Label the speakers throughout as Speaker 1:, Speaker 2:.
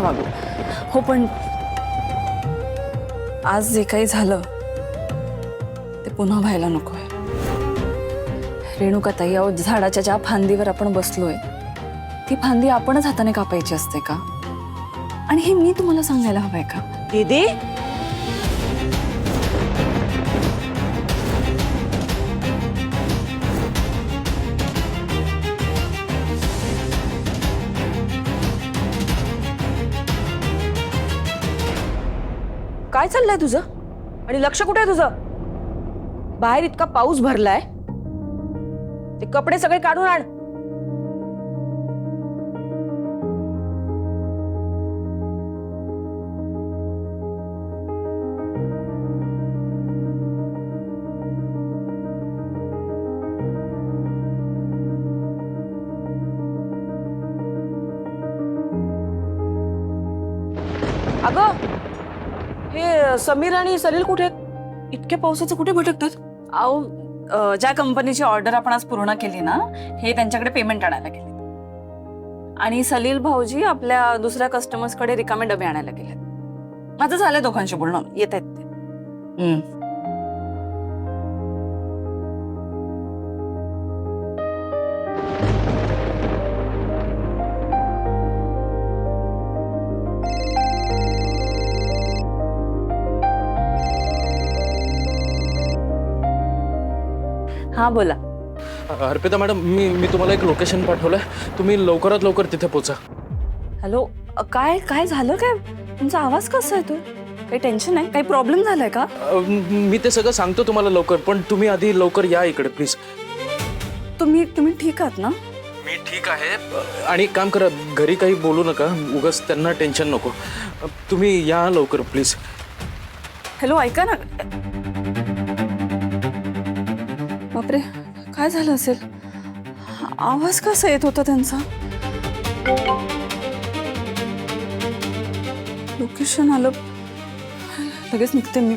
Speaker 1: वागू. हो पण आज जे काही झालं ते पुन्हा व्हायला नकोय. रेणुकाताई, अहो झाडाच्या ज्या फांदीवर आपण बसलोय ती फांदी आपणच हाताने कापायची असते का? आणि हे मी तुम्हाला सांगायला हवंय का?
Speaker 2: दीदी काय चाललंय तुझं? आणि लक्ष कुठे आहे तुझं? बाहेर इतका पाऊस भरलाय, ते कपडे सगळे काढून आण. अगं, हे समीर आणि सलील कुठे आहेत? इतक्या पावसाचं कुठे भटकतात?
Speaker 1: अहो ज्या कंपनीची ऑर्डर आपण आज पूर्ण केली ना, हे त्यांच्याकडे पेमेंट आणायला गेले. आणि सलील भाऊजी आपल्या दुसऱ्या कस्टमर्स कडे रिकामे डबे आणायला गेले. माझं झालंय दोघांशी बोलणं, येत आहेत ते. हा बोला.
Speaker 3: अर्पिता मॅडम, मी तुम्हाला एक लोकेशन पाठवलंय, तुम्ही लवकरात लवकर तिथे पोचा.
Speaker 1: हॅलो, काय काय झालं? काय तुमचा आवाज कसा येतो? काही टेन्शन आहे? काही प्रॉब्लेम झालाय का?
Speaker 3: मी ते सगळं सांगतो तुम्हाला लवकर, पण तुम्ही आधी लवकर या इकडे प्लीज.
Speaker 1: तुम्ही ठीक आहात ना?
Speaker 3: मी ठीक आहे. आणि एक काम करा, घरी काही बोलू नका, उगाच त्यांना टेन्शन नको. तुम्ही या लवकर प्लीज.
Speaker 1: हॅलो, ऐका ना. बापरे, काय झालं असेल? आवाज कसा येत होता त्यांचा? लोकेशन आलं, लगेच निघते मी.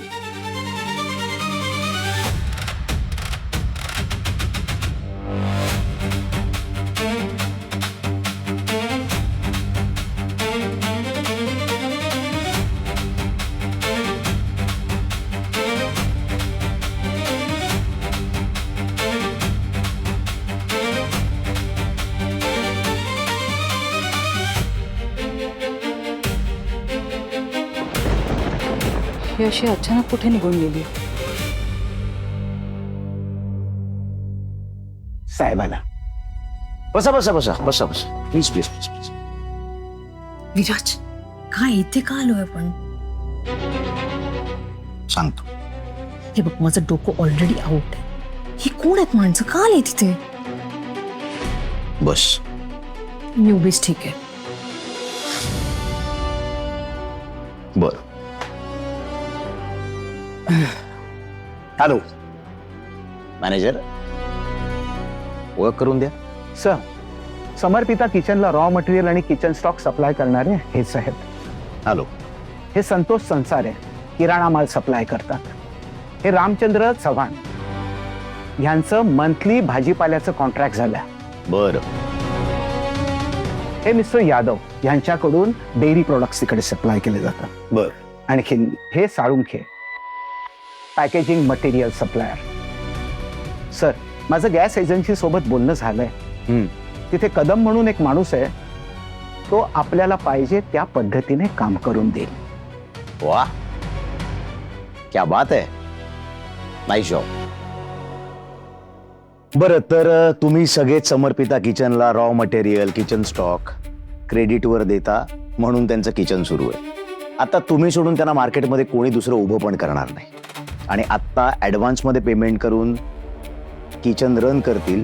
Speaker 1: ही अशी अचानक कुठे निघून गेली?
Speaker 4: साहेबाला बसा बसा बसा बसा बसा please please please please.
Speaker 5: Viraj, काय इथे का आलोय आपण?
Speaker 4: सांगतो.
Speaker 5: हे बघ, माझं डोकं ऑलरेडी आउट आहे. ही कोण आहेत माणसं? का आले तिथे?
Speaker 4: बस.
Speaker 5: मी उभीच ठीक आहे.
Speaker 4: बर. हॅलो मॅनेजर, ओळख करून द्या.
Speaker 6: सर, समर्पिता किचनला रॉ मटेरियल आणि किचन स्टॉक सप्लाय करणारे हे साहेब.
Speaker 4: हॅलो.
Speaker 6: हे संतोष संसारे किराणा माल सप्लाय करतात. हे रामचंद्र चव्हाण यांचं मंथली भाजीपाल्याचं कॉन्ट्रॅक्ट झालं.
Speaker 4: बर.
Speaker 6: हे मिस्टर यादव यांच्याकडून डेअरी प्रोडक्ट्स तिकडे सप्लाय केले जातात.
Speaker 4: बर.
Speaker 6: आणखीन हे Salunkhe packaging material supplier. Sir, माझं गॅस एजन्सी सोबत बोलणं झालंय. तिथे कदम म्हणून एक माणूस आहे, तो आपल्याला पाहिजे त्या पद्धतीने काम करून देईल.
Speaker 4: वा, क्या बात आहे. Nice job. बरं, तर तुम्ही सगळेच समर्पिता किचनला रॉ मटेरियल किचन स्टॉक क्रेडिटवर देता, म्हणून त्यांचं किचन सुरू आहे. आता तुम्ही सोडून त्यांना मार्केटमध्ये कोणी दुसरं उभं पण करणार नाही. आणि आत्ता ॲडव्हान्समध्ये पेमेंट करून किचन रन करतील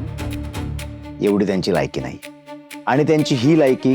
Speaker 4: एवढी त्यांची लायकी नाही. आणि त्यांची ही लायकी